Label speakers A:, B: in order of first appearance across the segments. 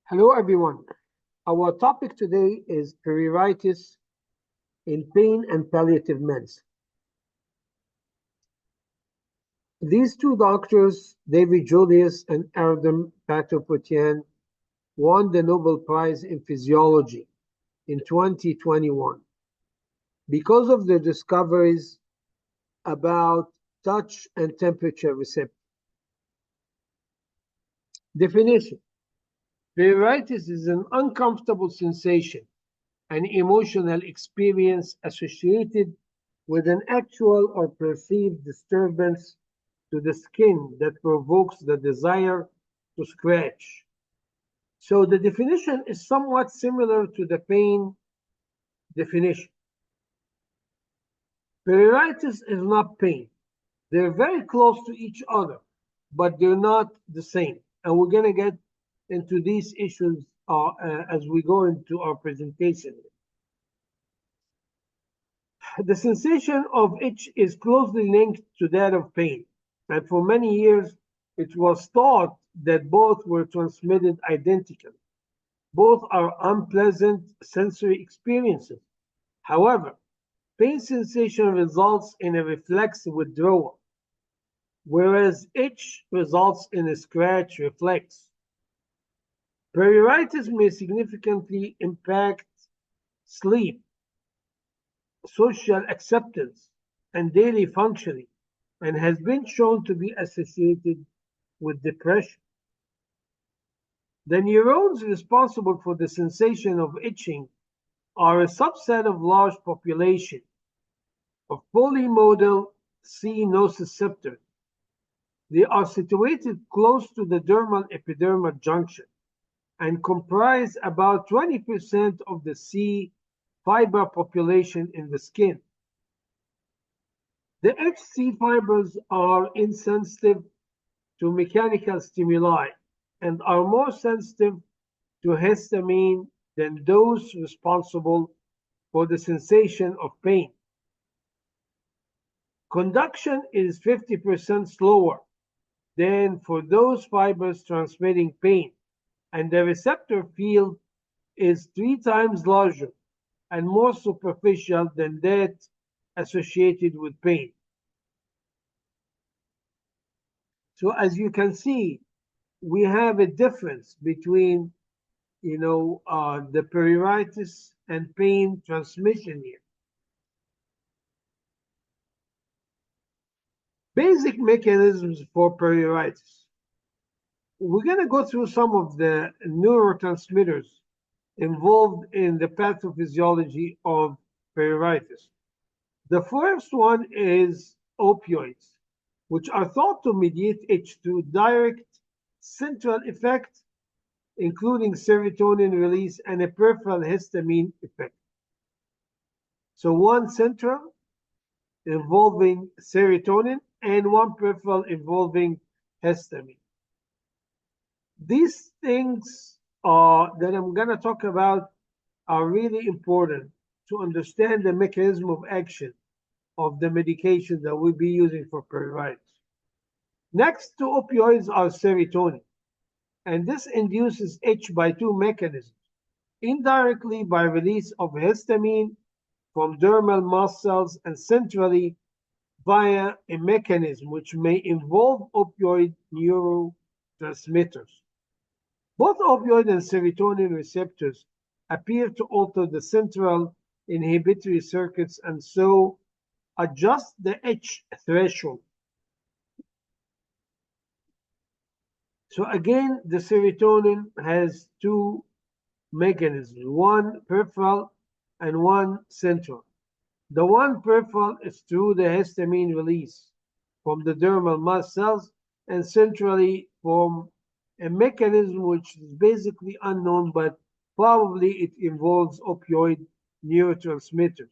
A: Hello, everyone. Our topic today is pruritus in pain and palliative meds. These two doctors, David Julius and Erdem Patopotian, won the Nobel Prize in Physiology in 2021 because of their discoveries about touch and temperature receptors. Definition: pruritus is an uncomfortable sensation, an emotional experience associated with an actual or perceived disturbance to the skin that provokes the desire to scratch. So the definition is somewhat similar to the pain definition. Pruritus is not pain. They're very close to each other, but they're not the same. And we're going to get into these issues as we go into our presentation. The sensation of itch is closely linked to that of pain, and for many years it was thought that both were transmitted identically. Both are unpleasant sensory experiences. However, pain sensation results in a reflex withdrawal, whereas itch results in a scratch reflex. Pruritus may significantly impact sleep, social acceptance, and daily functioning, and has been shown to be associated with depression. The neurons responsible for the sensation of itching are a subset of large population of polymodal C nociceptors. They are situated close to the dermal epidermal junction and comprise about 20% of the C fiber population in the skin. The HC fibers are insensitive to mechanical stimuli and are more sensitive to histamine than those responsible for the sensation of pain. Conduction is 50% slower than for those fibers transmitting pain, and the receptor field is 3 times larger and more superficial than that associated with pain. So as you can see, we have a difference between the pruritus and pain transmission here. Basic mechanisms for pruritus. We're going to go through some of the neurotransmitters involved in the pathophysiology of pruritus. The first one is opioids, which are thought to mediate itch through direct central effect, including serotonin release and a peripheral histamine effect. So one central involving serotonin and one peripheral involving histamine. These things that I'm going to talk about are really important to understand the mechanism of action of the medication that we'll be using for pruritus. Next to opioids are serotonin, and this induces itch by two mechanisms: indirectly by release of histamine from dermal mast cells, and centrally via a mechanism which may involve opioid neurotransmitters. Both opioid and serotonin receptors appear to alter the central inhibitory circuits and so adjust the itch threshold. So again, the serotonin has two mechanisms, one peripheral and one central. The one peripheral is through the histamine release from the dermal mast cells, and centrally from a mechanism which is basically unknown, but probably it involves opioid neurotransmitters.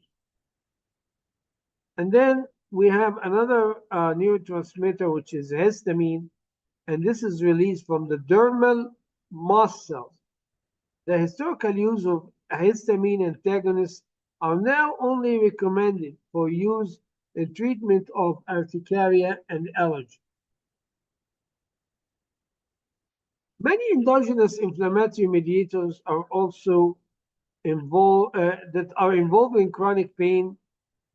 A: And then we have another neurotransmitter, which is histamine, and this is released from the dermal mast cells. The historical use of histamine antagonists are now only recommended for use in treatment of urticaria and allergy. Many endogenous inflammatory mediators are also involved that are involved in chronic pain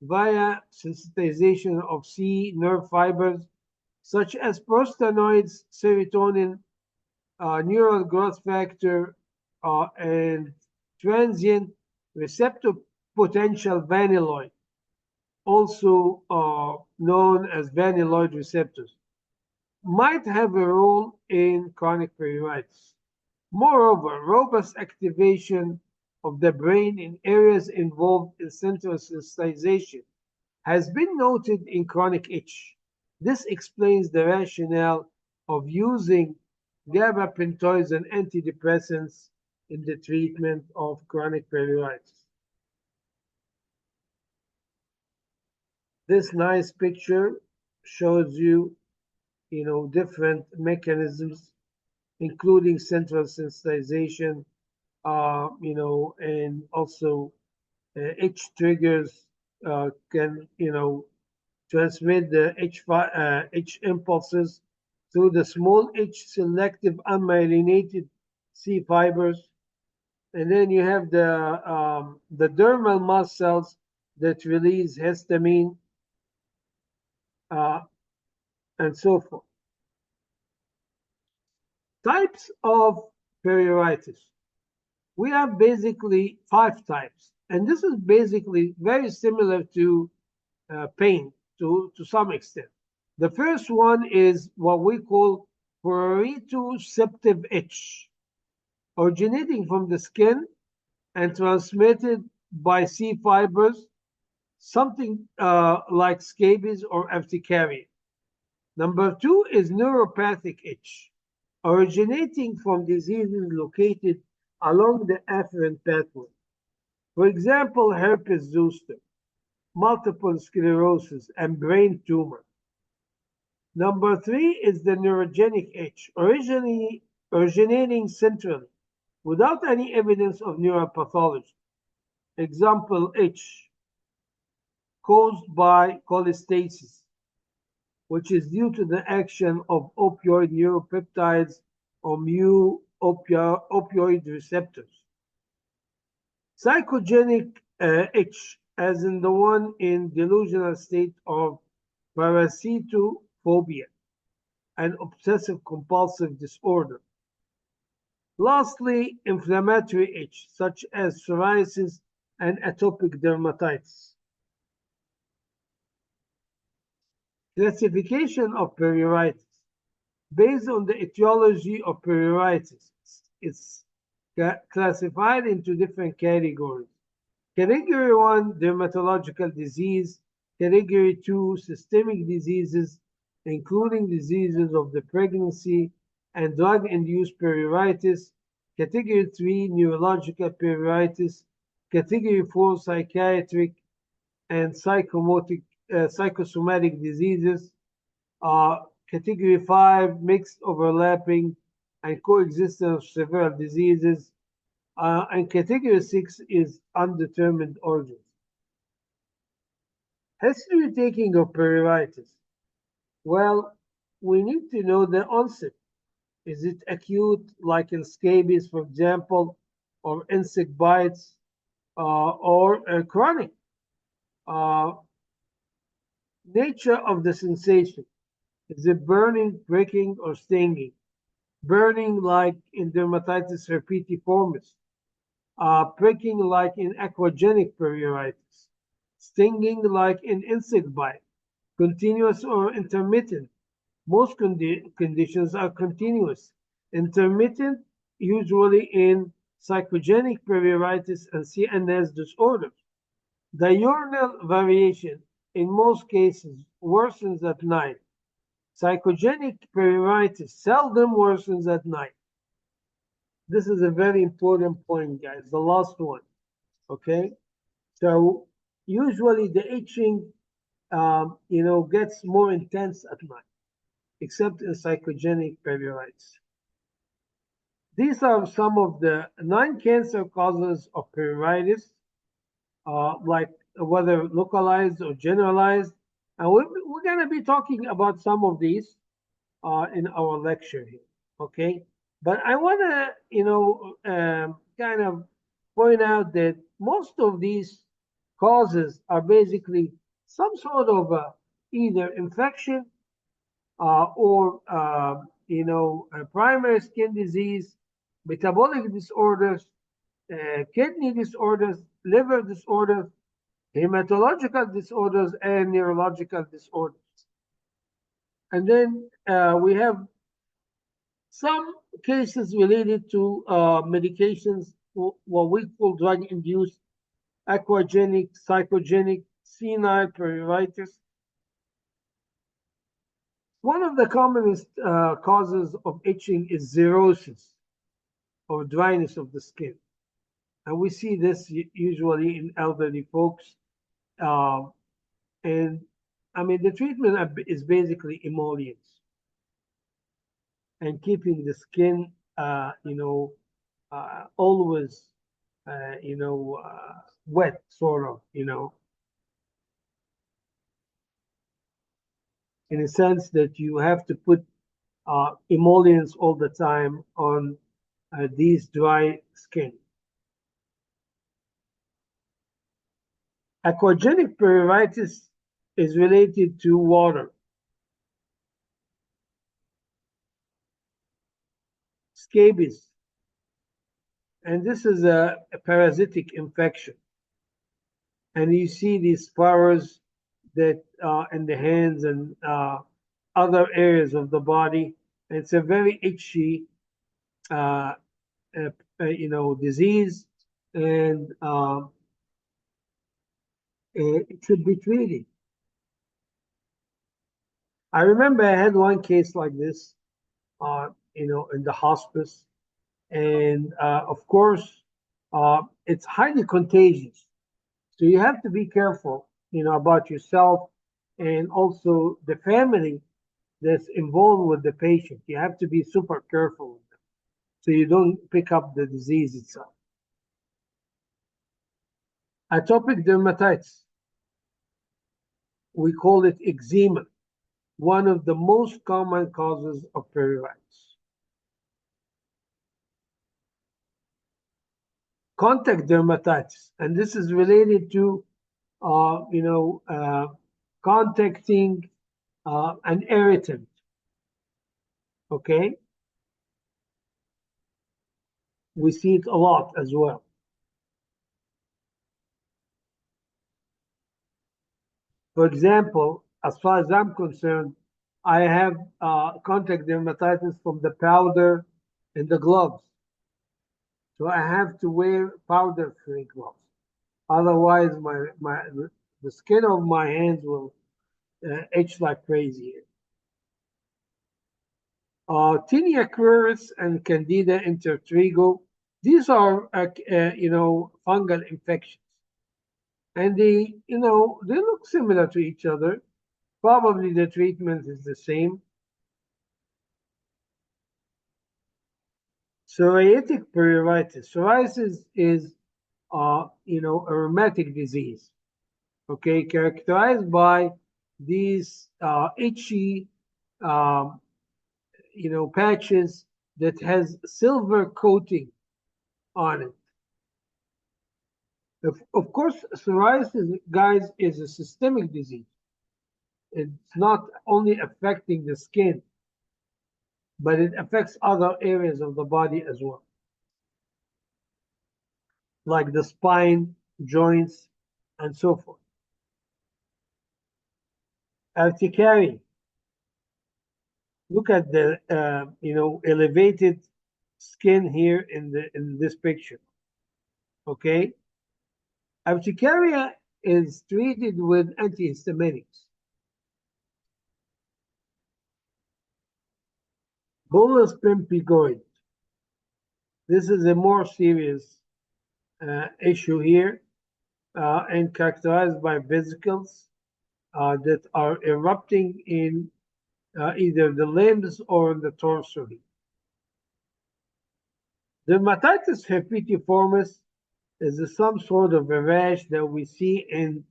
A: via sensitization of C nerve fibers, such as prostanoids, serotonin, neural growth factor, and transient receptor potential vanilloid, also known as vanilloid receptors, might have a role in chronic pruritus. Moreover, robust activation of the brain in areas involved in central sensitization has been noted in chronic itch. This explains the rationale of using gabapentinoids and antidepressants in the treatment of chronic pruritus. This nice picture shows you, different mechanisms, including central sensitization, and also itch triggers can, transmit the H impulses through the small H selective unmyelinated C fibers. And then you have the dermal mast cells that release histamine uh, and so forth. Types of pruritus. We have basically 5 types. And this is basically very similar to pain to some extent. The first one is what we call pruritoceptive itch, originating from the skin and transmitted by C fibers, something like scabies or urticaria. Number 2 is neuropathic itch, originating from diseases located along the afferent pathway. For example, herpes zoster, multiple sclerosis, and brain tumor. Number 3 is the neurogenic itch, originating centrally without any evidence of neuropathology. Example, itch caused by cholestasis, which is due to the action of opioid neuropeptides or opioid receptors. Psychogenic itch, as in the one in delusional state of parasitophobia, an obsessive compulsive disorder. Lastly, inflammatory itch, such as psoriasis and atopic dermatitis. Classification of pruritus. Based on the etiology of pruritus, it's classified into different categories. Category 1, dermatological disease. Category 2, systemic diseases, including diseases of the pregnancy and drug-induced pruritus. Category 3, neurological pruritus. Category 4, psychiatric and psychosomatic diseases. Category 5, mixed, overlapping, and coexistence of several diseases. And category 6 is undetermined origins. History taking of pruritus. Well, we need to know the onset. Is it acute, like in scabies, for example, or insect bites, or chronic? Uh, nature of the sensation. Is it burning, pricking, or stinging? Burning like in dermatitis herpetiformis, pricking like in aquagenic pruritus, stinging like in insect bite, continuous or intermittent. Most conditions are continuous. Intermittent, usually in psychogenic pruritus and CNS disorders. Diurnal variation, in most cases, worsens at night. Psychogenic pruritus seldom worsens at night. This is a very important point, guys, the last one, okay? So usually the itching, gets more intense at night, except in psychogenic pruritus. These are some of the non-cancer causes of pruritus, like whether localized or generalized. And we're going to be talking about some of these in our lecture here, okay? But I want to, kind of point out that most of these causes are basically some sort of either infection or, primary skin disease, metabolic disorders, kidney disorders, liver disorders, hematological disorders, and neurological disorders. And then we have some cases related to medications, what we call drug-induced aquagenic, psychogenic, senile pruritus. One of the commonest causes of itching is xerosis, or dryness of the skin. And we see this usually in elderly folks. Uh, and I mean, the treatment is basically emollients and keeping the skin, always, wet, sort of, in a sense that you have to put emollients all the time on these dry skin. Aquagenic pruritus is related to water. Scabies. And this is a parasitic infection. And you see these furrows that in the hands and other areas of the body. It's a very itchy, disease, and it should be treated. I remember I had one case like this, in the hospice, and of course, it's highly contagious. So you have to be careful, about yourself and also the family that's involved with the patient. You have to be super careful with them so you don't pick up the disease itself. Atopic dermatitis, we call it eczema, one of the most common causes of pruritus. Contact dermatitis, and this is related to, contacting an irritant. Okay, we see it a lot as well. For example, as far as I'm concerned, I have contact dermatitis from the powder and the gloves. So I have to wear powder-free gloves. Otherwise, the skin of my hands will itch like crazy. Tinea cruris and Candida intertrigo, these are, fungal infections. And they look similar to each other. Probably the treatment is the same. Psoriatic pruritus. Psoriasis is, a rheumatic disease, okay, characterized by these itchy, um, patches that has silver coating on it. Of course, psoriasis, guys, is a systemic disease. It's not only affecting the skin, but it affects other areas of the body as well, like the spine, joints, and so forth. Urticaria. Look at the elevated skin here in this picture. Okay, urticaria is treated with antihistaminics. Bullous pemphigoid. This is a more serious issue here, and characterized by vesicles that are erupting in either the limbs or the torso. Dermatitis herpetiformis is some sort of a rash that we see in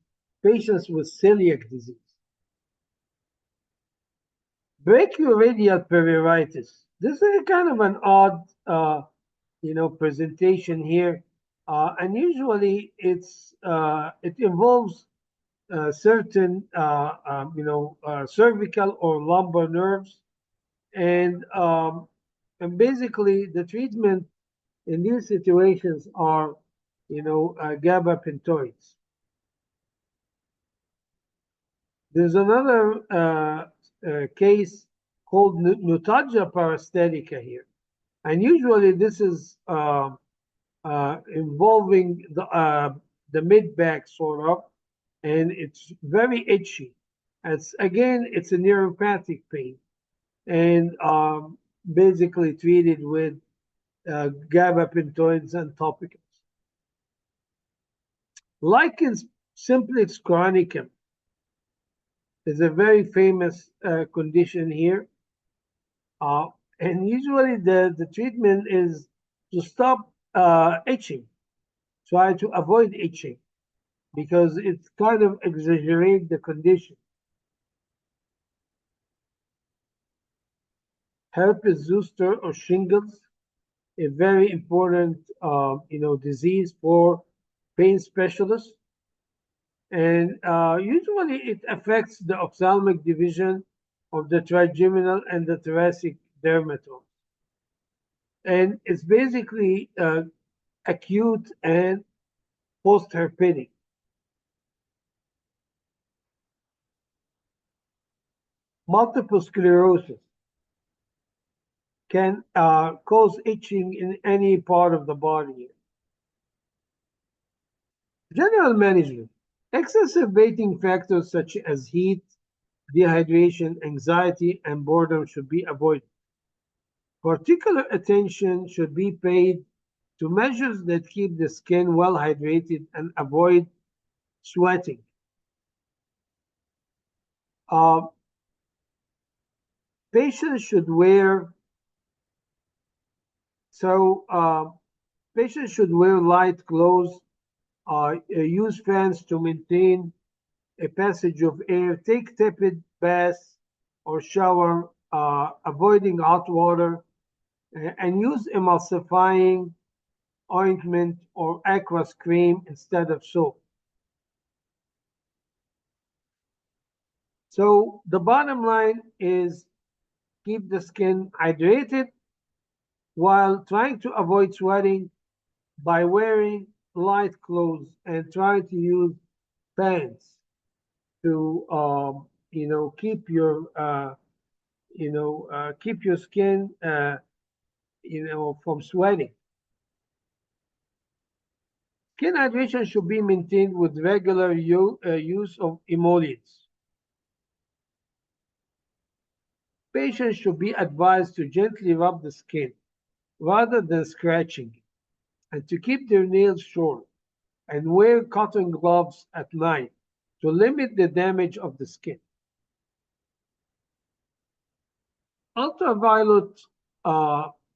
A: patients with celiac disease. Brachioradial pruritus. This is kind of an odd, presentation here, and usually it involves certain, cervical or lumbar nerves, and basically the treatment in these situations are, gabapentinoids. There's another case called notalgia paresthetica here, and usually this is involving the mid back sort of, and it's very itchy. It's a neuropathic pain, and basically treated with gabapentinoids and topicals. Lichen simplex chronicum is a very famous condition here. And usually the treatment is to stop itching, try to avoid itching because it kind of exaggerates the condition. Herpes zoster or shingles, a very important disease for pain specialists. And usually it affects the ophthalmic division of the trigeminal and the thoracic dermatome. And it's basically acute and post-herpetic. Multiple sclerosis can cause itching in any part of the body. General management. Exacerbating factors such as heat, dehydration, anxiety, and boredom should be avoided. Particular attention should be paid to measures that keep the skin well hydrated and avoid sweating. Uh, patients should wear so patients should wear light clothes, use fans to maintain a passage of air, take tepid baths or shower, avoiding hot water, and use emulsifying ointment or aqueous cream instead of soap. So the bottom line is keep the skin hydrated while trying to avoid sweating by wearing light clothes and trying to use pants to keep your keep your skin from sweating. Skin hydration should be maintained with regular use of emollients. Patients should be advised to gently rub the skin rather than scratching it, and to keep their nails short and wear cotton gloves at night to limit the damage of the skin. Ultraviolet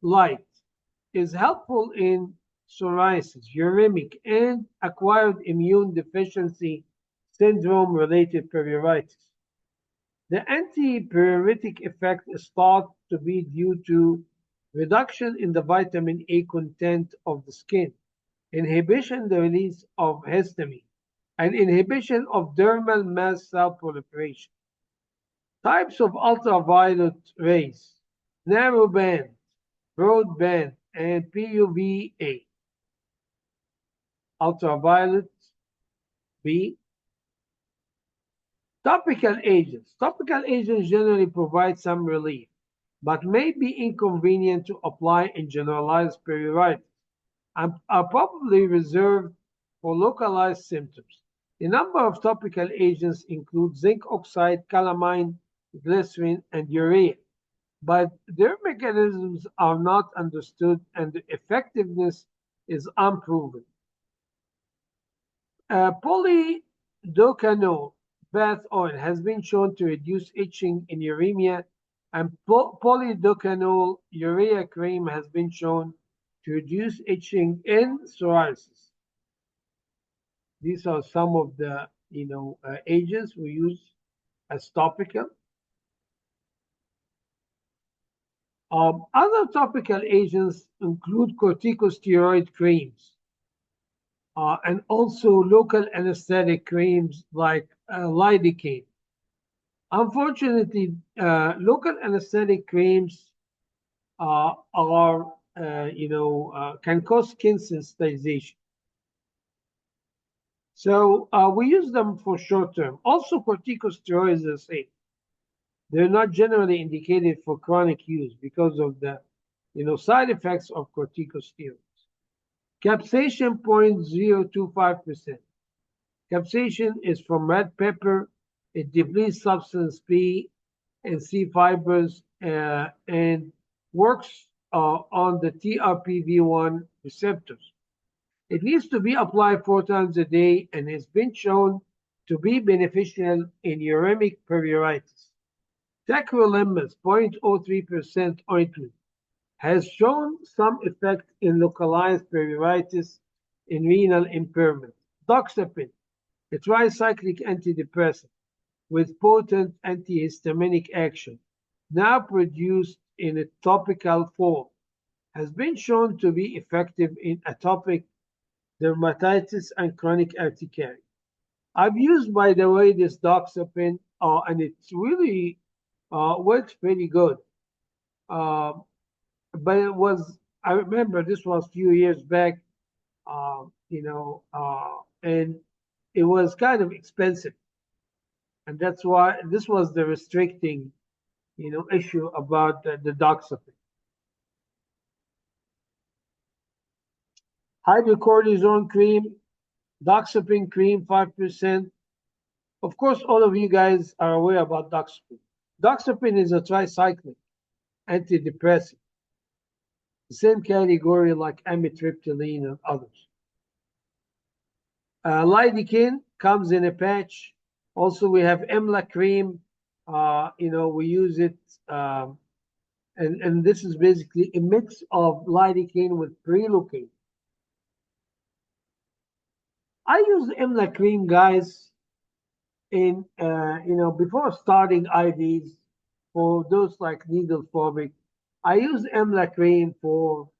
A: light is helpful in psoriasis, uremic, and acquired immune deficiency syndrome related pruritus. The anti-pruritic effect is thought to be due to reduction in the vitamin A content of the skin, inhibition the release of histamine, and inhibition of dermal mast cell proliferation. Types of ultraviolet rays: narrow band, broad band, and PUVA. Ultraviolet B. Topical agents. Topical agents generally provide some relief, but may be inconvenient to apply in generalized pruritus and are probably reserved for localized symptoms. A number of topical agents include zinc oxide, calamine, glycerin, and urea, but their mechanisms are not understood and their effectiveness is unproven. Polydocanol bath oil has been shown to reduce itching in uremia, and polydocanol urea cream has been shown to reduce itching in psoriasis. These are some of the agents we use as topical. Other topical agents include corticosteroid creams and also local anesthetic creams like lidocaine. Unfortunately, local anesthetic creams can cause skin sensitization. So we use them for short term. Also, corticosteroids are safe. They're not generally indicated for chronic use because of the side effects of corticosteroids. Capsaicin 0.025%. Capsaicin is from red pepper. It depletes substance P and C fibers and works on the TRPV1 receptors. It needs to be applied 4 times a day and has been shown to be beneficial in uremic pruritus. Tacrolimus 0.03% ointment has shown some effect in localized pruritus in renal impairment. Doxepin, a tricyclic antidepressant with potent antihistaminic action, now produced in a topical form, has been shown to be effective in atopic dermatitis and chronic urticaria. I've used, by the way, this doxepin, and it's really works pretty good. Uh, but I remember this was a few years back, and it was kind of expensive. And that's why this was the restricting, issue about the doxepin. Hydrocortisone cream, doxepin cream, 5%. Of course, all of you guys are aware about doxepin. Doxepin is a tricyclic antidepressant, the same category like amitriptyline and others. Lidocaine comes in a patch. Also, we have EMLA cream. We use it, and this is basically a mix of lidocaine with prilocaine. I use EMLA cream, guys, in before starting IVs for those like needle phobic. I use EMLA cream for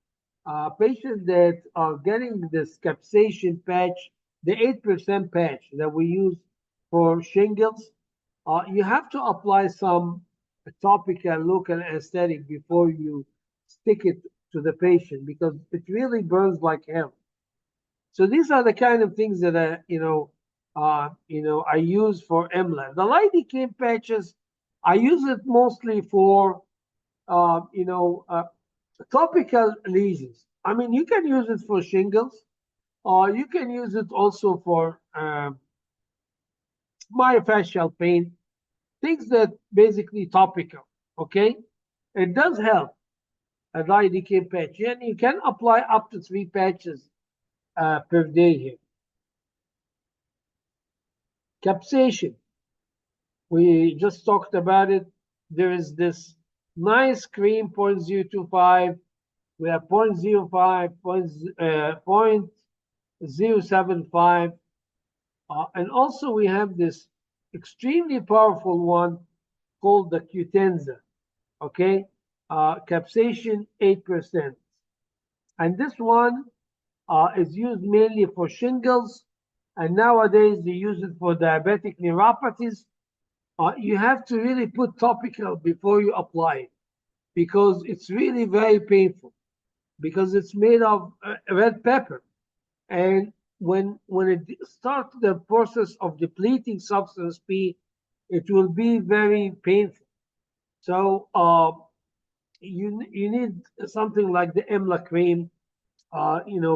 A: patients that are getting this capsaicin patch, the 8% patch that we use for shingles. You have to apply some topical local anesthetic before you stick it to the patient because it really burns like hell. So these are the kind of things that I use for EMLA. The lidocaine patches, I use it mostly for topical lesions. I mean, you can use it for shingles, or you can use it also for myofascial pain, things that basically topical. Okay, it does help a lidocaine patch, and you can apply up to 3 patches per day here. Capsaicin, we just talked about it. There is this nice cream 0.025. We have 0.05, 0.075. And also we have this extremely powerful one called the Cutenza, okay? Capsaicin 8%. And this one is used mainly for shingles, and nowadays they use it for diabetic neuropathies. You have to really put topical before you apply it because it's really very painful because it's made of red pepper. And when it starts the process of depleting substance P, it will be very painful. So you need something like the EMLA cream,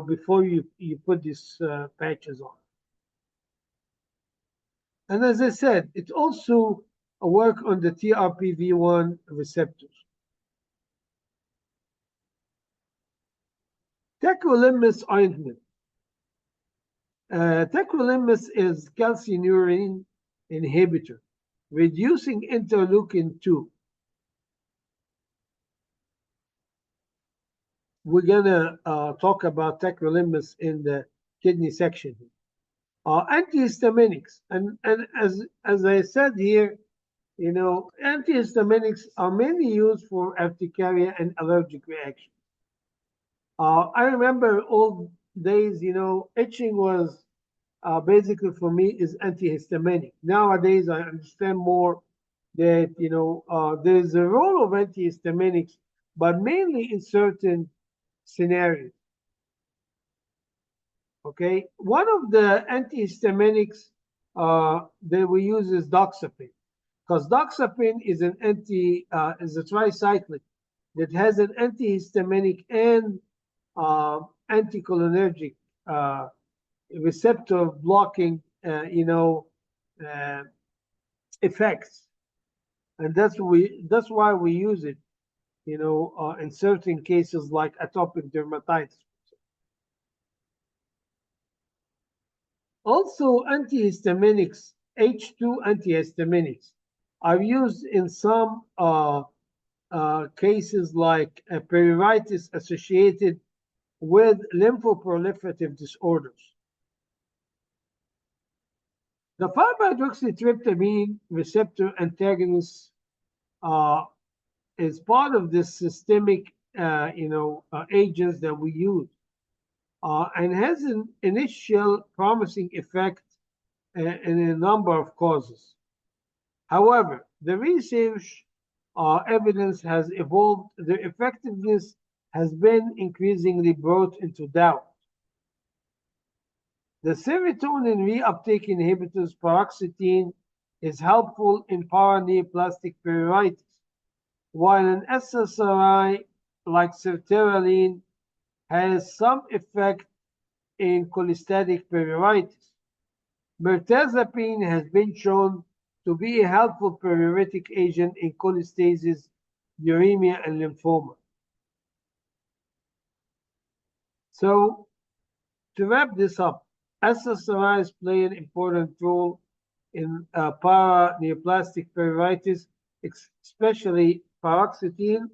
A: before you put these patches on. And as I said, it also work on the TRPV1 receptors. Tacrolimus ointment. Tacrolimus is calcineurin inhibitor, reducing interleukin 2. We're gonna talk about tacrolimus in the kidney section. Antihistaminics, and as I said here, Antihistaminics are mainly used for urticaria and allergic reactions. I remember old days, itching was basically for me is antihistaminic. Nowadays, I understand more that, there's a role of antihistaminics, but mainly in certain scenarios. Okay, one of the antihistaminics that we use is doxepin, because doxepin is is a tricyclic that has an antihistaminic and anticholinergic uh, receptor blocking, uh, effects, and that's why we use it, in certain cases like atopic dermatitis. Also, antihistaminics, H2 antihistaminics, are used in some cases like pruritus associated with lymphoproliferative disorders. The 5-hydroxytryptamine receptor antagonist uh, is part of this systemic, agents that we use, and has an initial promising effect in a number of causes. However, the research evidence has evolved, their effectiveness has been increasingly brought into doubt. The serotonin reuptake inhibitors paroxetine is helpful in paraneoplastic pruritus, while an SSRI like sertraline has some effect in cholestatic pruritus. Mirtazapine has been shown to be a helpful pruritic agent in cholestasis, uremia, and lymphoma. So, to wrap this up, SSRIs play an important role in paraneoplastic pruritus, especially paroxetine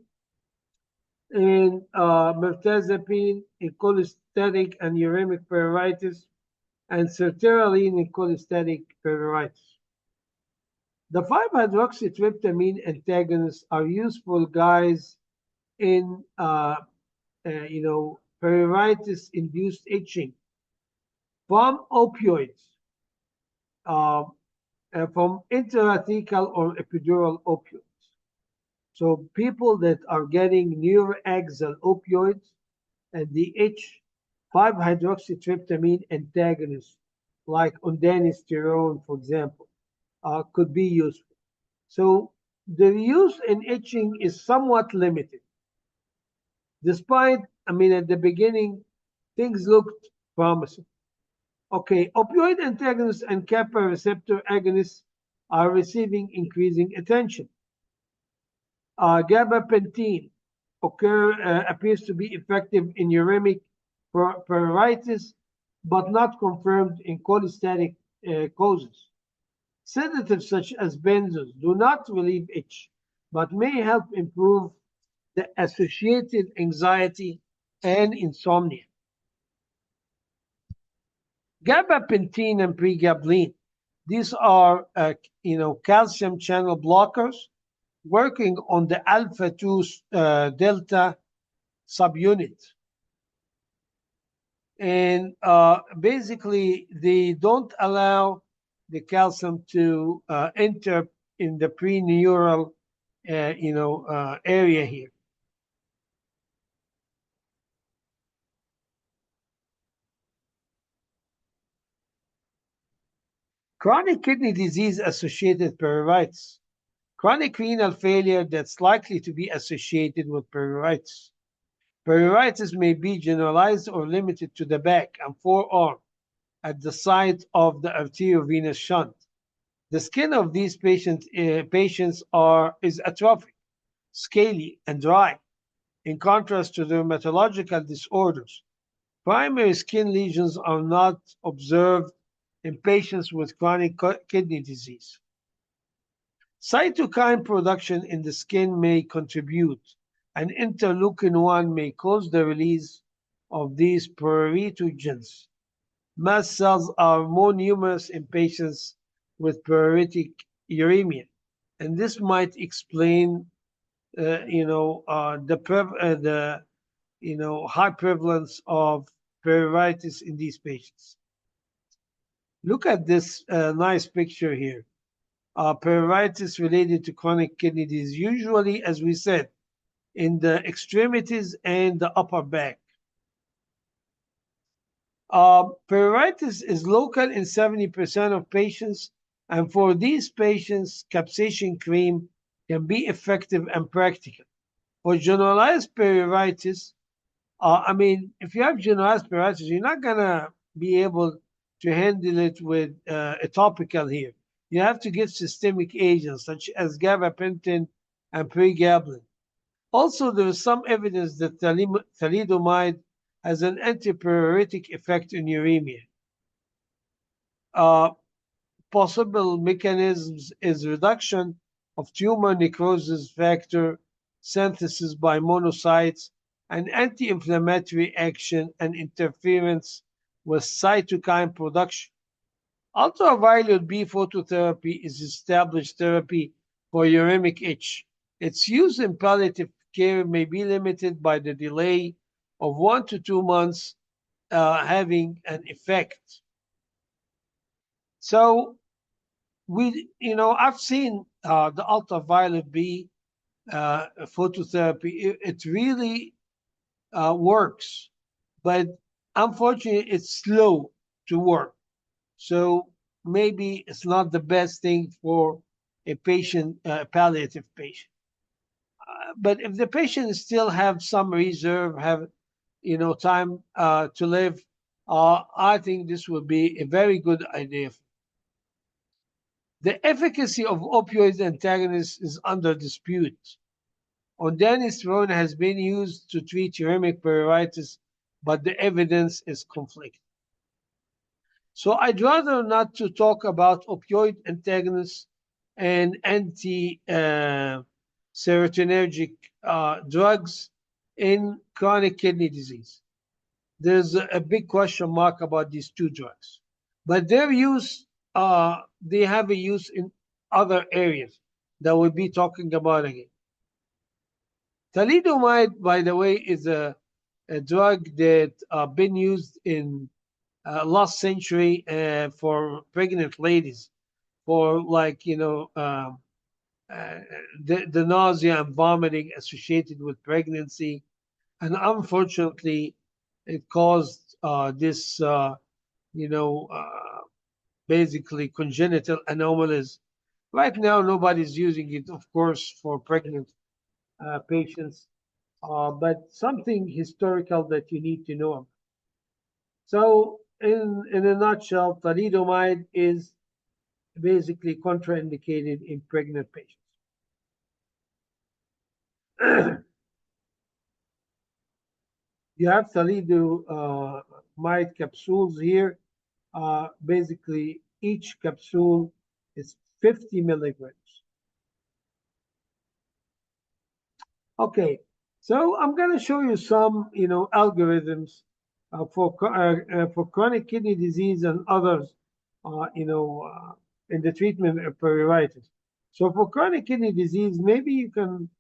A: and mirtazapine in cholestatic and uremic pruritus, and sertraline in cholestatic pruritus. The 5-hydroxytryptamine antagonists are useful guys in pruritus-induced itching from opioids, uh, from intrathecal or epidural opioids. So people that are getting neuroaxial opioids and the H5-hydroxytryptamine antagonists, like ondansetron, for example, could be useful. So the use in itching is somewhat limited. Despite, at the beginning, things looked promising. Okay, opioid antagonists and kappa receptor agonists are receiving increasing attention. Gabapentin appears to be effective in uremic pruritus, but not confirmed in cholestatic causes. Sedatives such as benzos do not relieve itch, but may help improve the associated anxiety and insomnia. Gabapentin and pregabalin, these are calcium channel blockers working on the alpha 2 delta subunit. And basically, they don't allow the calcium to enter in the preneural area here. Chronic kidney disease associated pruritus. Chronic renal failure that's likely to be associated with pruritus. Pruritus may be generalized or limited to the back and forearm at the site of the arteriovenous shunt. The skin of these patients is atrophic, scaly, and dry. In contrast to dermatological disorders, primary skin lesions are not observed in patients with chronic kidney disease. Cytokine production in the skin may contribute, and interleukin-1 may cause the release of these pruritogens. Mast cells are more numerous in patients with pruritic uremia, and this might explain, the high prevalence of pruritus in these patients. Look at this nice picture here. Pruritus related to chronic kidney disease, usually, as we said, in the extremities and the upper back. Pruritus is local in 70% of patients, and for these patients, capsaicin cream can be effective and practical. For generalized pruritus, if you have generalized pruritus, you're not gonna be able to handle it with a topical here. You have to give systemic agents such as gabapentin and pregabalin. Also, there is some evidence that thalidomide has an antipruritic effect in uremia. Possible mechanisms is reduction of tumor necrosis factor synthesis by monocytes, and anti-inflammatory action and interference with cytokine production. Ultraviolet B phototherapy is established therapy for uremic itch. Its use in palliative care may be limited by the delay of 1 to 2 months having an effect. So I've seen the ultraviolet B phototherapy. It really works, but unfortunately, it's slow to work. So maybe it's not the best thing for a patient, a palliative patient. But if the patient still have some reserve, have time to live, I think this would be a very good idea. The efficacy of opioid antagonists is under dispute. Ondansetron has been used to treat uremic pruritus, but the evidence is conflicting. So I'd rather not to talk about opioid antagonists and anti-serotonergic drugs in chronic kidney disease. There's a big question mark about these two drugs, but their use, they have a use in other areas that we'll be talking about again. Thalidomide, by the way, is a drug that been used in last century for pregnant ladies, for the nausea and vomiting associated with pregnancy, and unfortunately, it caused this, basically congenital anomalies. Right now, nobody's using it, of course, for pregnant patients, but something historical that you need to know. So, in a nutshell, thalidomide is basically contraindicated in pregnant patients. You have thalidomide capsules here. Basically, each capsule is 50 milligrams. Okay, so I'm going to show you some, algorithms for chronic kidney disease and others, in the treatment of pruritus. So for chronic kidney disease, maybe you can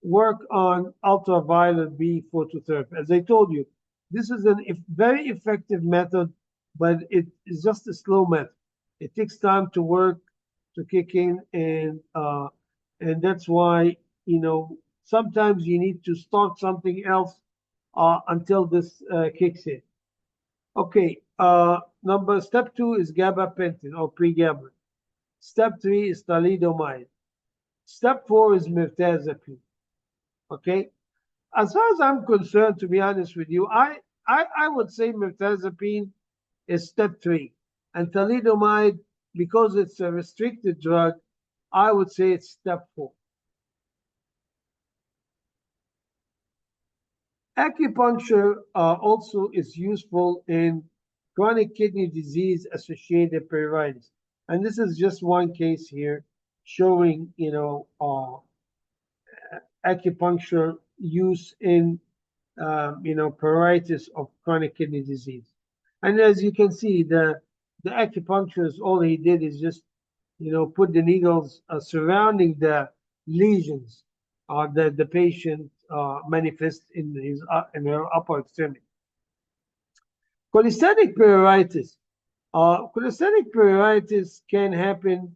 A: work on ultraviolet B phototherapy. As I told you, this is a very effective method, but it is just a slow method. It takes time to work, to kick in, and that's why sometimes you need to start something else until this kicks in. Okay, step 2 is gabapentin or pregabalin. Step 3 is thalidomide. Step 4 is mirtazapine. Okay, as far as I'm concerned, to be honest with you, I would say mirtazapine is step 3, and thalidomide, because it's a restricted drug, I would say it's step 4. Acupuncture also is useful in chronic kidney disease associated pruritus, and this is just one case here showing acupuncture use in pruritus of chronic kidney disease. And as you can see, the acupuncturist, all he did is just put the needles surrounding the lesions that the patient manifests in her upper extremity. Cholestatic pruritus. Cholestatic pruritus can happen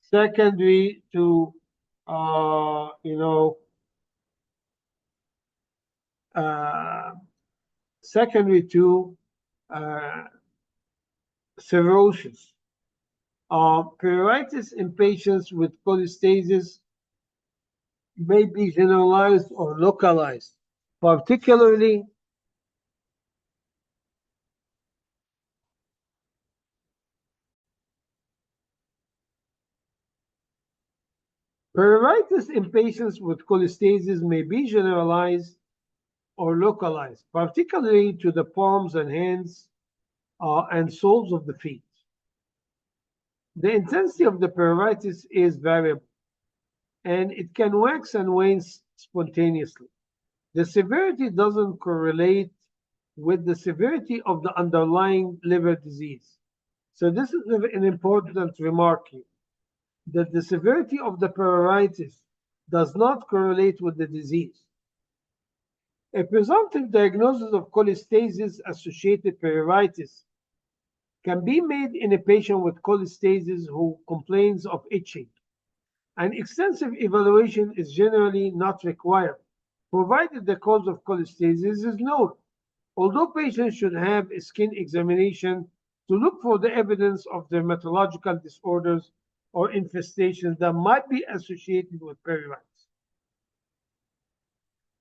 A: secondary to, uh, you know, uh, secondary to uh, cirrhosis. Pruritus in patients with cholestasis may be generalized or localized, particularly pruritus in patients with cholestasis may be generalized or localized, particularly to the palms and hands and soles of the feet. The intensity of the pruritus is variable, and it can wax and wane spontaneously. The severity doesn't correlate with the severity of the underlying liver disease. So this is an important remark here, that the severity of the pruritus does not correlate with the disease. A presumptive diagnosis of cholestasis-associated pruritus can be made in a patient with cholestasis who complains of itching. An extensive evaluation is generally not required, provided the cause of cholestasis is known, although patients should have a skin examination to look for the evidence of dermatological disorders or infestations that might be associated with pruritus.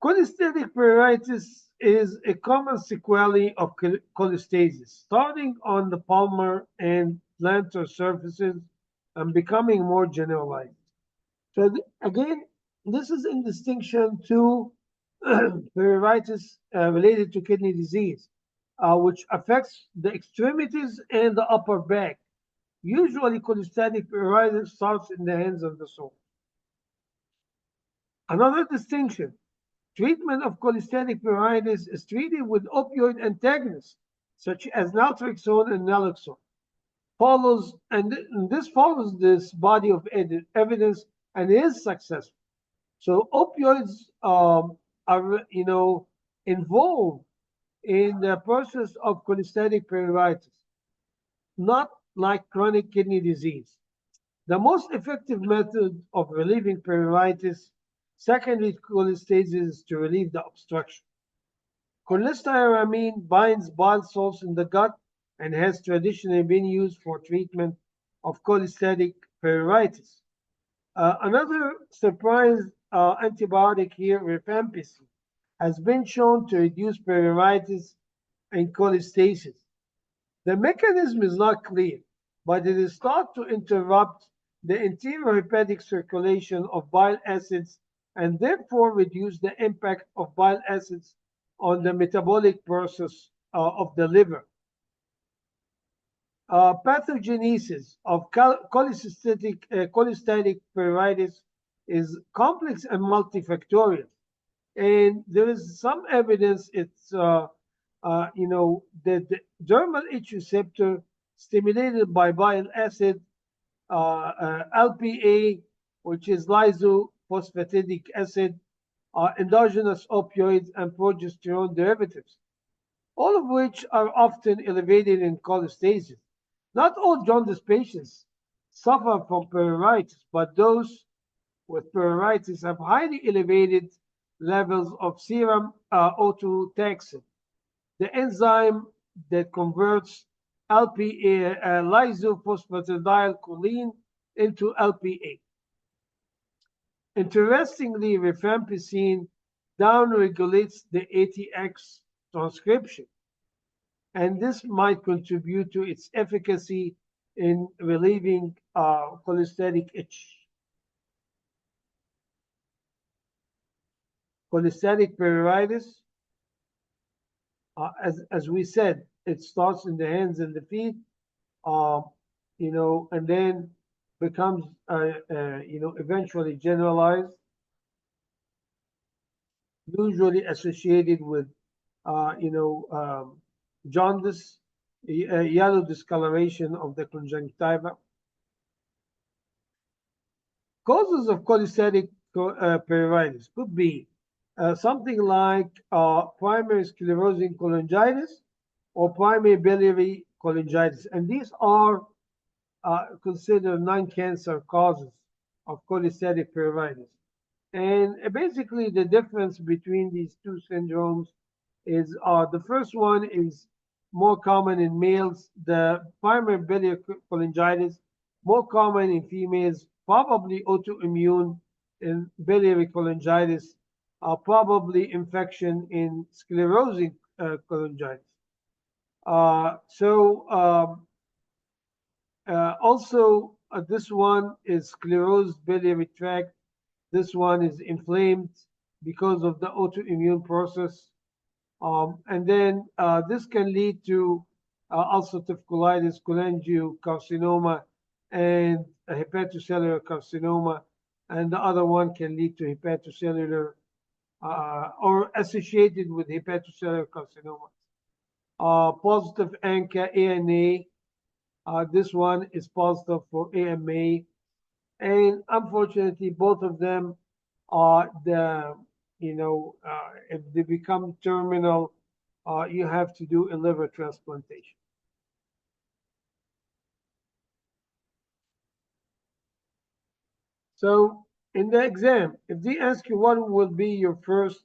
A: Cholestatic pruritus is a common sequelae of cholestasis, starting on the palmar and plantar surfaces and becoming more generalized. So again, this is in distinction to pruritus related to kidney disease, which affects the extremities and the upper back. Usually, cholestatic pruritus starts in the hands and the soul. Another distinction: treatment of cholestatic pruritus is treated with opioid antagonists, such as naltrexone and naloxone. This follows this body of evidence and is successful. So opioids are, involved in the process of cholestatic pruritus, not like chronic kidney disease. The most effective method of relieving pruritus secondary to cholestasis is to relieve the obstruction. Cholestyramine binds bile salts in the gut and has traditionally been used for treatment of cholestatic pruritus. Another surprise antibiotic here, rifampicin, has been shown to reduce pruritus and cholestasis. The mechanism is not clear, but it is thought to interrupt the interior hepatic circulation of bile acids and therefore reduce the impact of bile acids on the metabolic process of the liver. Pathogenesis of cholestatic pruritus is complex and multifactorial, and there is some evidence that the dermal itch receptor stimulated by bile acid, LPA, which is lysophosphatidic acid, endogenous opioids, and progesterone derivatives, all of which are often elevated in cholestasis. Not all jaundice patients suffer from pruritus, but those with pruritus have highly elevated levels of serum autotaxin, the enzyme that converts LPA, lysophosphatidyl into LPA. Interestingly, rifampicin downregulates the ATX transcription, and this might contribute to its efficacy in relieving cholestatic itch. Cholestatic pruritus, as we said, it starts in the hands and the feet, and then becomes, eventually generalized, usually associated with, jaundice, yellow discoloration of the conjunctiva. Causes of cholestatic pruritus could be something like primary sclerosing cholangitis or primary biliary cholangitis, and these are considered non-cancer causes of cholestatic pruritus. And basically, the difference between these two syndromes is the first one is more common in males, the primary biliary cholangitis, more common in females, probably autoimmune in biliary cholangitis, probably infection in sclerosing cholangitis. This one is sclerosed biliary tract. This one is inflamed because of the autoimmune process. And then this can lead to ulcerative colitis, cholangiocarcinoma, and a hepatocellular carcinoma. And the other one can lead to hepatocellular or associated with hepatocellular carcinoma. Positive ANCA, ANA. This one is positive for AMA. And unfortunately, both of them are if they become terminal, you have to do a liver transplantation. So in the exam, if they ask you what will be your first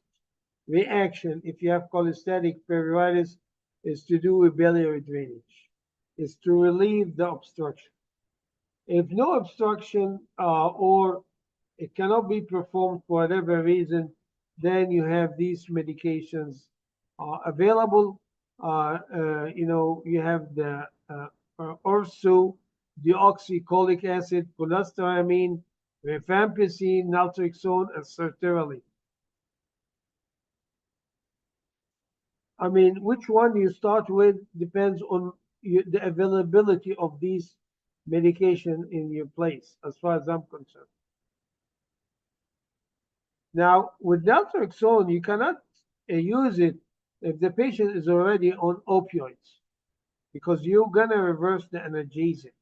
A: reaction if you have cholestatic pruritus, is to do a biliary drainage, is to relieve the obstruction. If no obstruction or it cannot be performed for whatever reason, then you have these medications available. You have the orso, deoxycholic acid, cholestyramine, rifampicin, naltrexone, and sertraline. I mean, which one you start with depends on the availability of these medication in your place, as far as I'm concerned. Now, with naltrexone, you cannot use it if the patient is already on opioids because you're going to reverse the analgesia.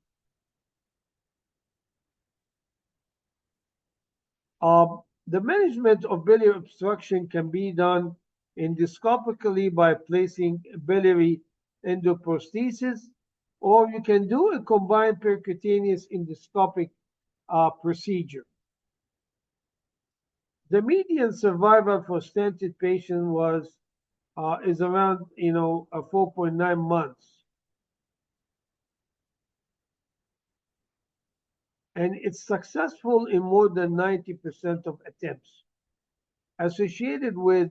A: The management of biliary obstruction can be done endoscopically by placing biliary endoprosthesis, or you can do a combined percutaneous endoscopic procedure. The median survival for stented patient is around 4.9 months, and it's successful in more than 90% of attempts, associated with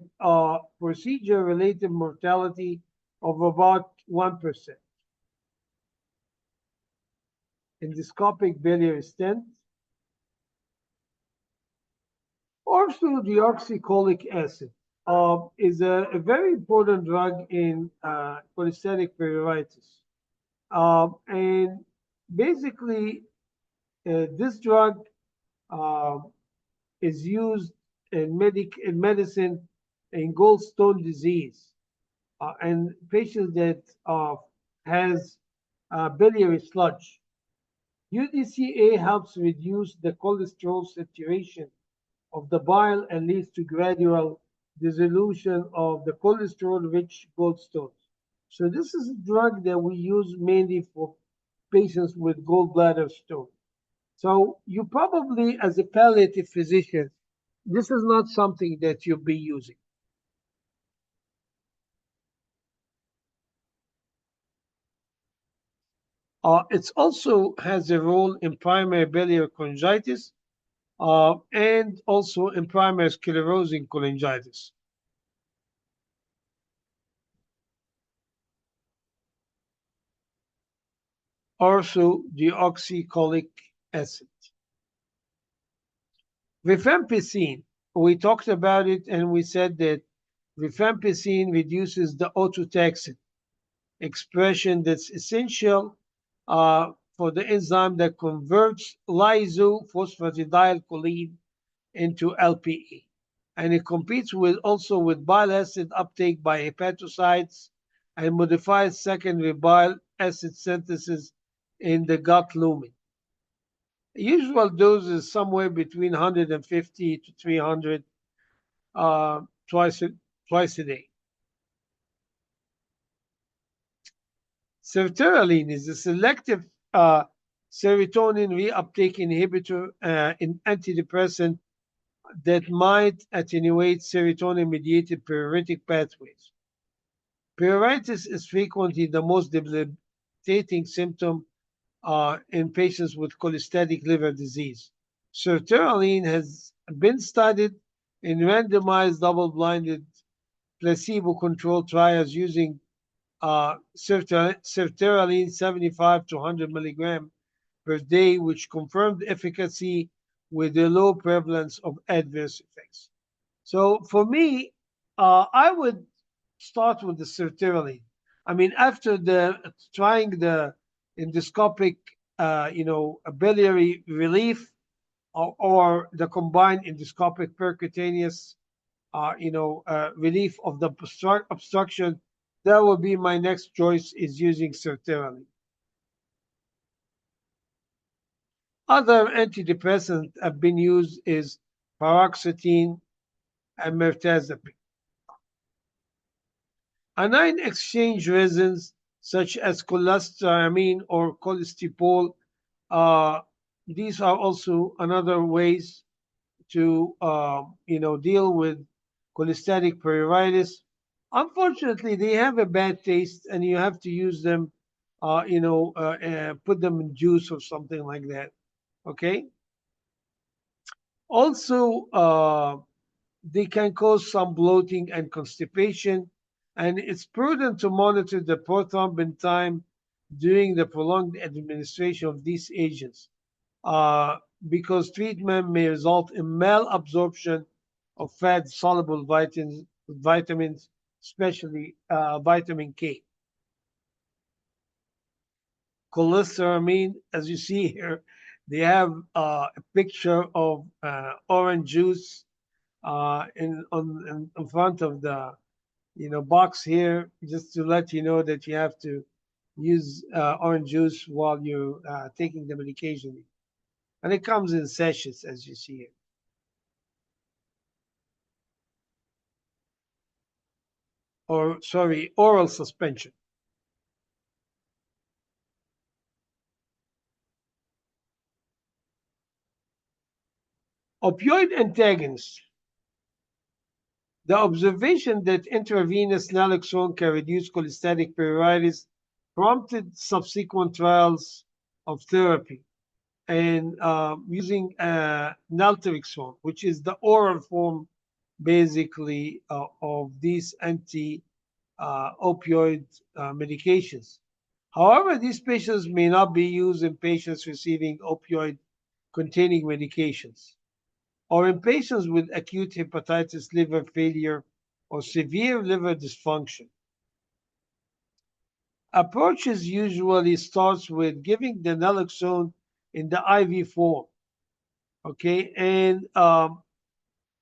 A: procedure-related mortality of about 1%. Endoscopic biliary stent. Also, deoxycholic acid is a very important drug in cholestatic pruritus. And basically, this drug is used in medicine in gallstone disease and patients that has biliary sludge. UDCA helps reduce the cholesterol saturation of the bile and leads to gradual dissolution of the cholesterol-rich gallstones. So this is a drug that we use mainly for patients with gallbladder stone. So you probably, as a palliative physician, this is not something that you'll be using. It also has a role in primary biliary cholangitis and also in primary sclerosing cholangitis. Also, deoxycholic acid. Rifampicin, we talked about it and we said that rifampicin reduces the autotaxin expression that's essential for the enzyme that converts lysophosphatidyl into LPA. And it competes also with bile acid uptake by hepatocytes and modifies secondary bile acid synthesis in the gut lumen. Usual dose is somewhere between 150 to 300 uh, twice a, twice a day. Sertraline is a selective serotonin reuptake inhibitor in antidepressant that might attenuate serotonin-mediated pruritic pathways. Pruritus is frequently the most debilitating symptom in patients with cholestatic liver disease. Sertraline has been studied in randomized double-blinded placebo-controlled trials using sertraline 75 to 100 milligram per day, which confirmed efficacy with a low prevalence of adverse effects. So for me, I would start with the sertraline. I mean, after the trying the endoscopic, biliary relief or the combined endoscopic percutaneous relief of the obstruction, that would be my next choice is using sertraline. Other antidepressants have been used is paroxetine and mirtazapine. Anion exchange resins such as cholestyramine or cholestyramine, uh, these are also another ways to deal with cholestatic pruritus. Unfortunately, they have a bad taste, and you have to use them, put them in juice or something like that. Okay. Also, they can cause some bloating and constipation, and it's prudent to monitor the prothrombin time during the prolonged administration of these agents, uh, because treatment may result in malabsorption of fat-soluble vitamins, especially vitamin K. Cholestyramine, as you see here, they have a picture of orange juice in front of the box here, just to let you know that you have to use orange juice while you're taking the medication, and it comes in sachets as you see it. Or sorry, oral suspension. Opioid antagonists. The observation that intravenous naloxone can reduce cholestatic pruritus prompted subsequent trials of therapy and using naltrexone, which is the oral form basically of these anti-opioid medications. However, these patients may not be used in patients receiving opioid-containing medications or in patients with acute hepatitis, liver failure, or severe liver dysfunction. Approaches usually starts with giving the naloxone in the IV form, okay, and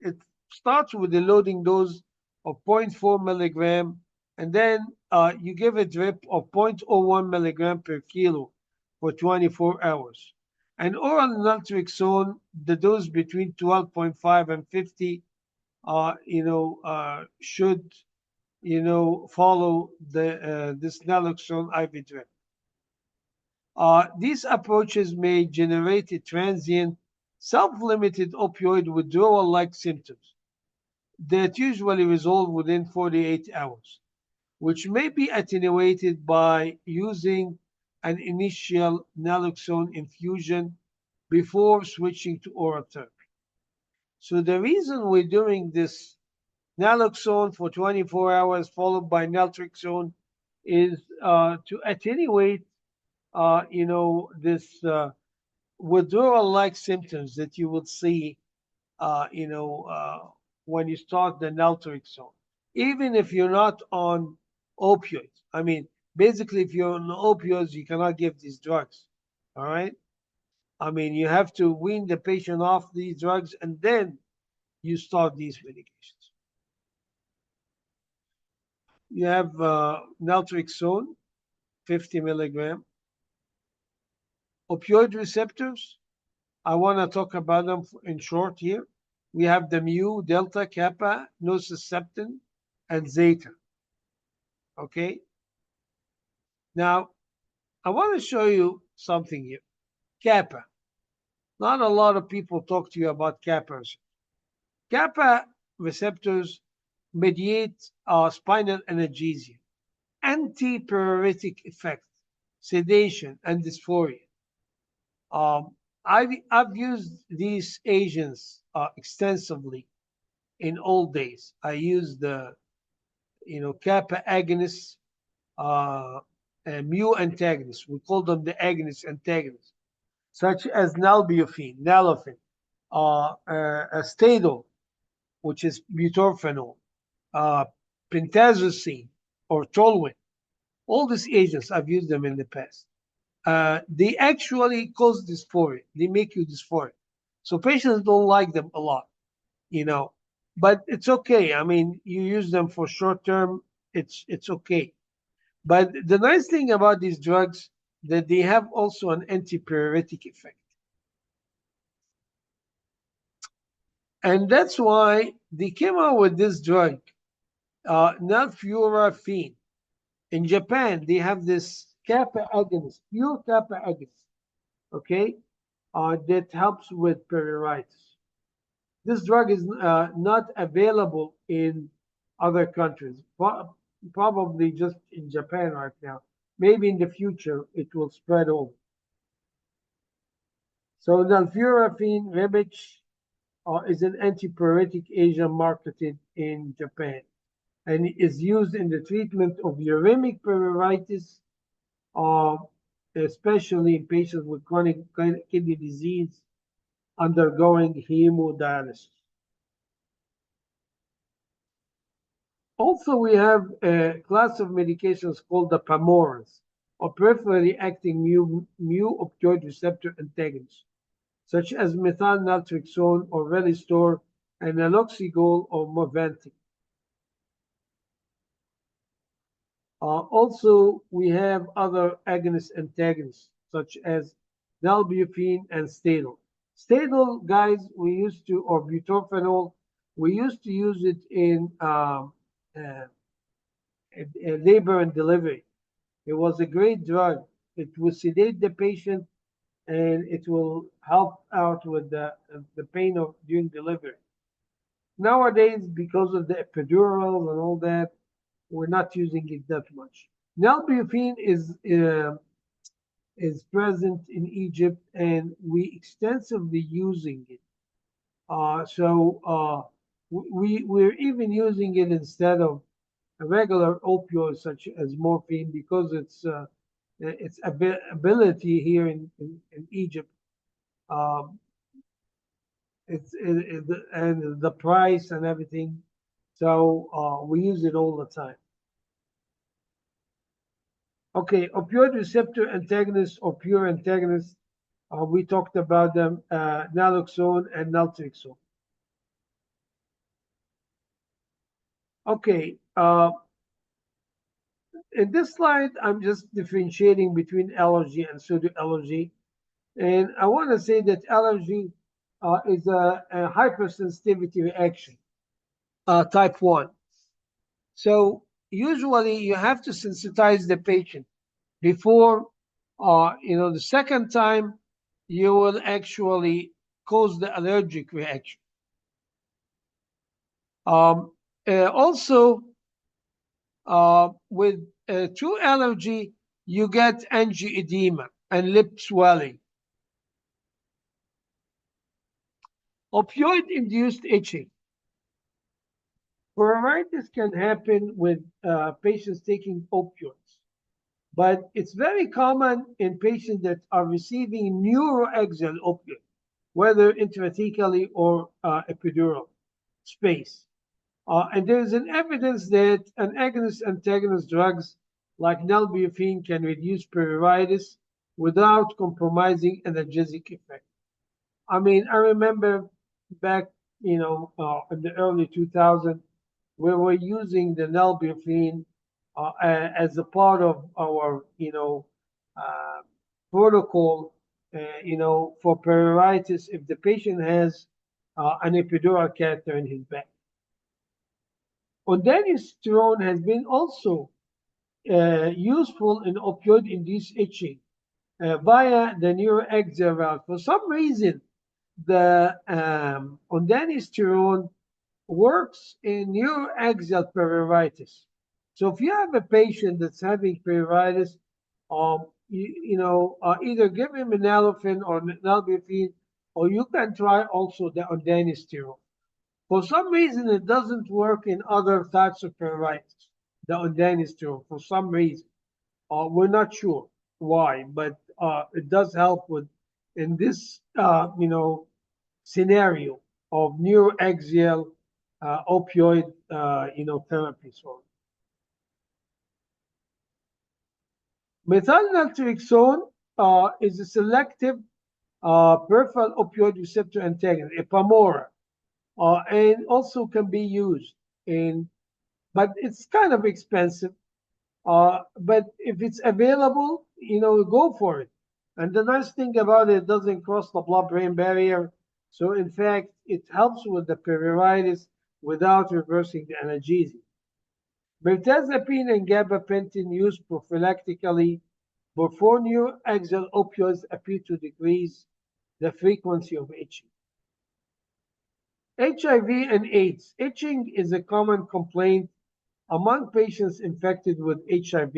A: it starts with the loading dose of zero point 0.4 milligram, and then you give a drip of 0.01 milligram per kilo for 24 hours. And oral naltrexone, the dose between 12.5 and 50, should, follow this naloxone IV drip. These approaches may generate a transient, self-limited opioid withdrawal-like symptoms that usually resolve within 48 hours, which may be attenuated by using an initial naloxone infusion before switching to oral therapy. So the reason we're doing this naloxone for 24 hours followed by naltrexone is to attenuate, this withdrawal-like symptoms that you would see, when you start the naltrexone, even if you're not on opioids. I mean, basically, if you're on opioids, you cannot give these drugs. All right. I mean, you have to wean the patient off these drugs and then you start these medications. You have naltrexone, 50 milligram, opioid receptors. I want to talk about them in short here. We have the mu, delta, kappa, nociceptin, and zeta. Okay. Now, I want to show you something here. Kappa. Not a lot of people talk to you about kappas. Kappa receptors mediate spinal analgesia, antipruritic effect, sedation, and dysphoria. Um, I've used these agents extensively in old days. I used the kappa agonists, and mu antagonists. We call them the agonist antagonists, such as nalbuphine, nalorphine, stadol, which is butorphanol, uh, pentazocine, or toluene. All these agents, I've used them in the past. They actually cause dysphoria. They make you dysphoric. So patients don't like them a lot, you know. But it's okay. I mean, you use them for short term, it's okay. But the nice thing about these drugs that they have also an antipruritic effect. And that's why they came out with this drug, nalfurafine. In Japan, they have this kappa agonist, pure kappa agonist, okay, that helps with pruritus. This drug is not available in other countries, probably just in Japan right now. Maybe in the future it will spread over. So nalfurafine Rebich is an antipruritic agent marketed in Japan and is used in the treatment of uremic pruritus, uh, especially in patients with chronic kidney disease undergoing hemodialysis. Also, we have a class of medications called the pamorans, or peripherally acting mu opioid receptor antagonists, such as methylnaltrexone or Relistor and naloxegol or Movantik. Also, we have other agonist antagonists, such as nalbuphine and stadol. Stadol, guys, we used to, or butorphanol, we used to use it in uh, labor and delivery. It was a great drug. It will sedate the patient and it will help out with the pain of during delivery. Nowadays, because of the epidural and all that, we're not using it that much. Nalbuphine is present in Egypt, and we extensively using it. We're even using it instead of a regular opioid such as morphine because its ability here in Egypt, um, and the price and everything. So we use it all the time. Okay, opioid receptor antagonists or pure antagonists. We talked about them, naloxone and naltrexone. Okay, in this slide, I'm just differentiating between allergy and pseudo-allergy. And I want to say that allergy is a hypersensitivity reaction, type 1. So usually you have to sensitize the patient before, the second time you will actually cause the allergic reaction. Um, Also, with true allergy, you get angioedema and lip swelling. Opioid-induced itching. Pruritus can happen with patients taking opioids, but it's very common in patients that are receiving neuroaxial opioid, whether intrathecally or epidural space. And there is an evidence that an agonist-antagonist drugs like nalbuphine can reduce pruritus without compromising analgesic effect. I mean, I remember back, in the early 2000s, we were using the nalbuphine as a part of our, uh, protocol for pruritus if the patient has an epidural catheter in his back. Ondansetron has been also useful in opioid-induced itching via the neuroaxial route. For some reason, the ondansetron works in neuroaxial pruritus. So if you have a patient that's having pruritus, either give him an naltrexone or nalbuphine, or you can try also the ondansetron. For some reason, it doesn't work in other types of pruritus, the ondansetron, for some reason. We're not sure why, but it does help with in this scenario of neuroaxial opioid therapy. So methylnaltrexone is a selective peripheral opioid receptor antagonist, a PAMORA, and also can be used in, but it's kind of expensive. But if it's available, go for it. And the nice thing about it doesn't cross the blood-brain barrier. So in fact, it helps with the pruritus without reversing the analgesia. Mirtazapine and gabapentin used prophylactically before neuroaxial opioids appear to decrease the frequency of itching. HIV and AIDS. Itching is a common complaint among patients infected with HIV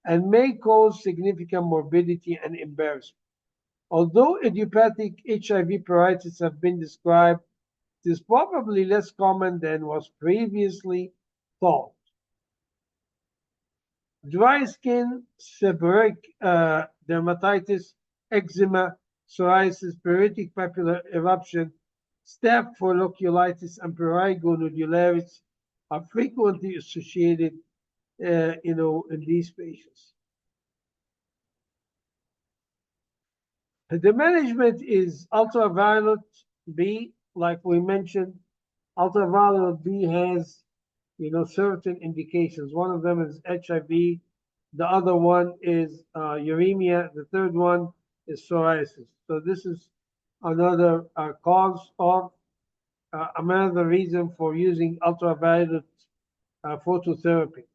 A: and may cause significant morbidity and embarrassment. Although idiopathic HIV pruritus have been described, it is probably less common than was previously thought. Dry skin, seborrheic dermatitis, eczema, psoriasis, pruritic papular eruption, staph folliculitis, and prurigo nodularis are frequently associated, in these patients. The management is ultraviolet B, like we mentioned. Ultraviolet B has, certain indications. One of them is HIV. The other one is uremia. The third one is psoriasis. So this is another cause of another reason for using ultraviolet phototherapy.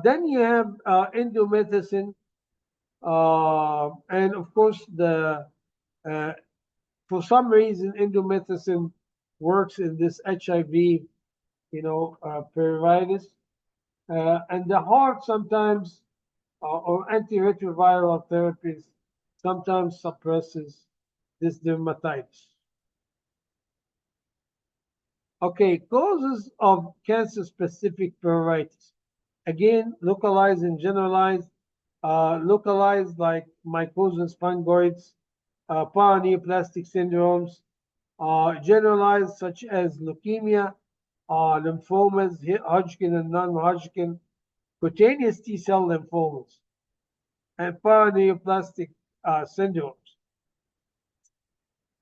A: Then you have indomethacin, and of course for some reason indomethacin works in this HIV, pruritus, and the heart sometimes or antiretroviral therapies sometimes suppresses this dermatitis. Okay, causes of cancer-specific pruritus. Again, localized and generalized. Localized like mycosis fungoides, paraneoplastic syndromes, generalized such as leukemia, lymphomas, Hodgkin and non-Hodgkin, cutaneous T-cell lymphomas, and paraneoplastic syndromes.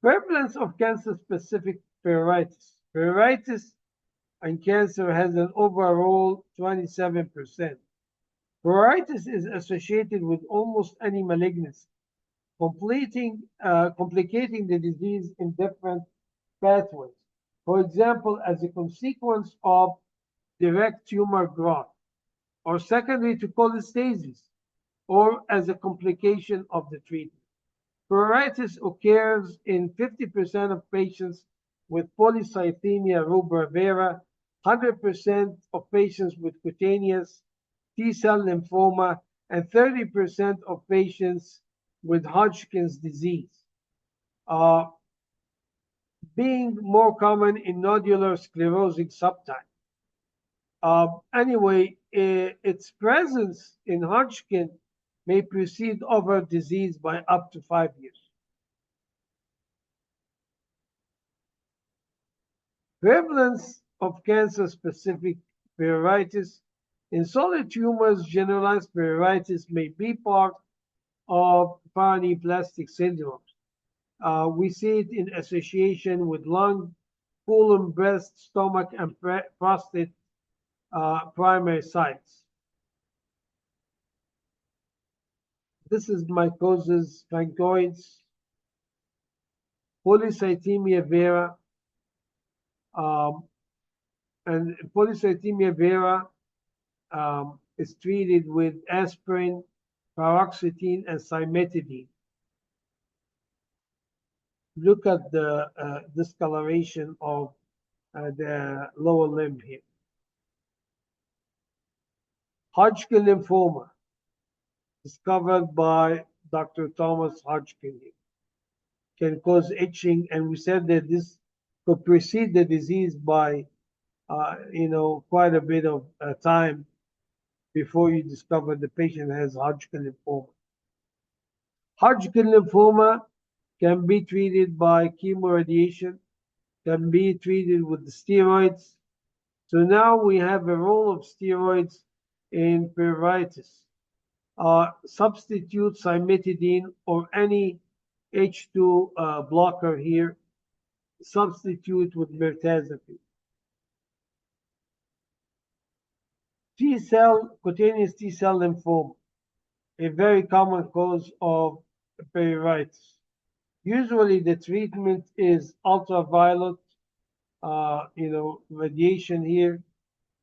A: Prevalence of cancer-specific pruritus. Pruritus and cancer has an overall 27%. Pruritus is associated with almost any malignancy, complicating the disease in different pathways. For example, as a consequence of direct tumor growth, or secondary to cholestasis, or as a complication of the treatment. Pruritus occurs in 50% of patients with polycythemia rubra vera, 100% of patients with cutaneous T-cell lymphoma, and 30% of patients with Hodgkin's disease, being more common in nodular sclerosing subtype. Anyway, its presence in Hodgkin may precede over disease by up to 5 years. Prevalence of cancer-specific pruritus. In solid tumors, generalized pruritus may be part of paraneoplastic syndromes. We see it in association with lung, colon, breast, stomach, and prostate primary sites. This is mycosis sphinctoids, polycythemia vera, um, and polycythemia vera is treated with aspirin, paroxetine, and cimetidine. Look at the discoloration of the lower limb here. Hodgkin lymphoma, discovered by Dr. Thomas Hodgkin, can cause itching, and we said that this could precede the disease by, quite a bit of time before you discover the patient has Hodgkin lymphoma. Hodgkin lymphoma can be treated by chemoradiation, can be treated with steroids. So now we have a role of steroids in pruritus. Substitute cimetidine or any H2 blocker here. Substitute with mirtazapine. Cutaneous T-cell lymphoma, a very common cause of pruritus. Usually the treatment is ultraviolet, radiation here.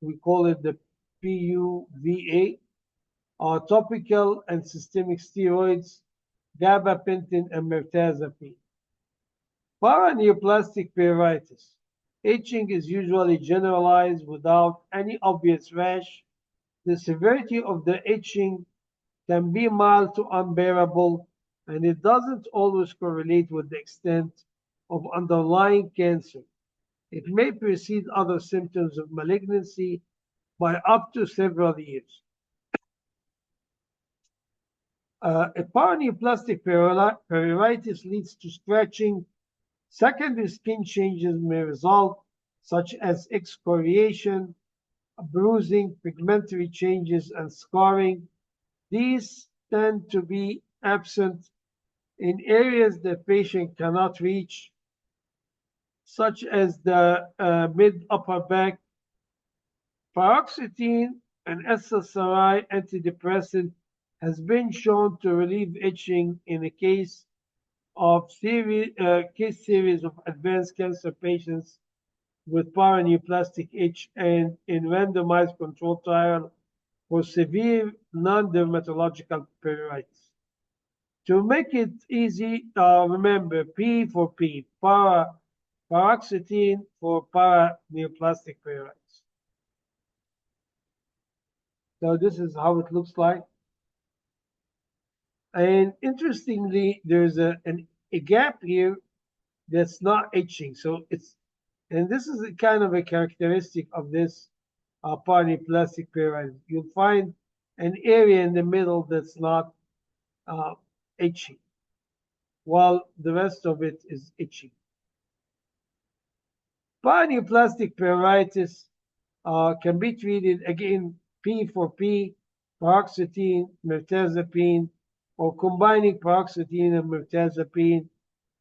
A: We call it the PUVA. Topical and systemic steroids, gabapentin and mirtazapine. Paraneoplastic pruritus. Itching is usually generalized without any obvious rash. The severity of the itching can be mild to unbearable, and it doesn't always correlate with the extent of underlying cancer. It may precede other symptoms of malignancy by up to several years. A paraneoplastic pruritus leads to scratching. Secondary skin changes may result, such as excoriation, bruising, pigmentary changes, and scarring. These tend to be absent in areas the patient cannot reach, such as the mid-upper back. Paroxetine, an SSRI antidepressant, has been shown to relieve itching in a case series of advanced cancer patients with paraneoplastic itch and in randomized controlled trial for severe non-dermatological pruritus. To make it easy, remember P for P, paroxetine for paraneoplastic pruritus. So this is how it looks like. And interestingly, there's a gap here that's not itching. So and this is a kind of a characteristic of this paraneoplastic pruritus. You'll find an area in the middle that's not itchy, while the rest of it is itchy. Paraneoplastic pruritus can be treated, again, P for P, paroxetine, mirtazapine, or combining paroxetine and mirtazapine.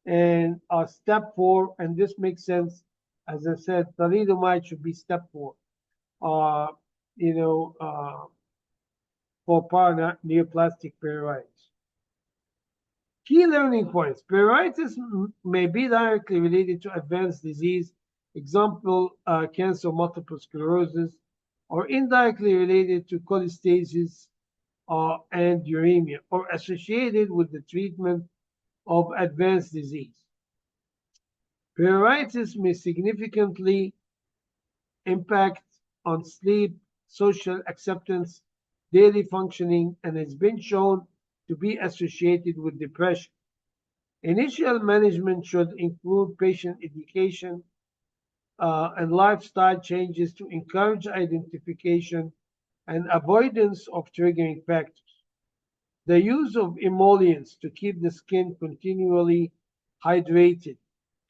A: And step 4, and this makes sense, as I said, thalidomide should be step 4, for paraneoplastic pruritus. Key learning points. Pruritus may be directly related to advanced disease, example, cancer, multiple sclerosis, or indirectly related to cholestasis and uremia, or associated with the treatment of advanced disease. Pruritus may significantly impact on sleep, social acceptance, daily functioning, and has been shown to be associated with depression. Initial management should include patient education and lifestyle changes to encourage identification and avoidance of triggering factors. The use of emollients to keep the skin continually hydrated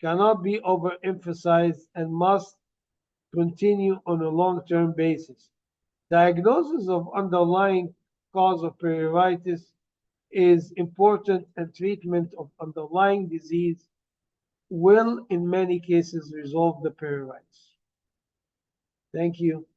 A: cannot be overemphasized and must continue on a long-term basis. Diagnosis of underlying cause of pruritus is important, and treatment of underlying disease will, in many cases, resolve the pruritus. Thank you.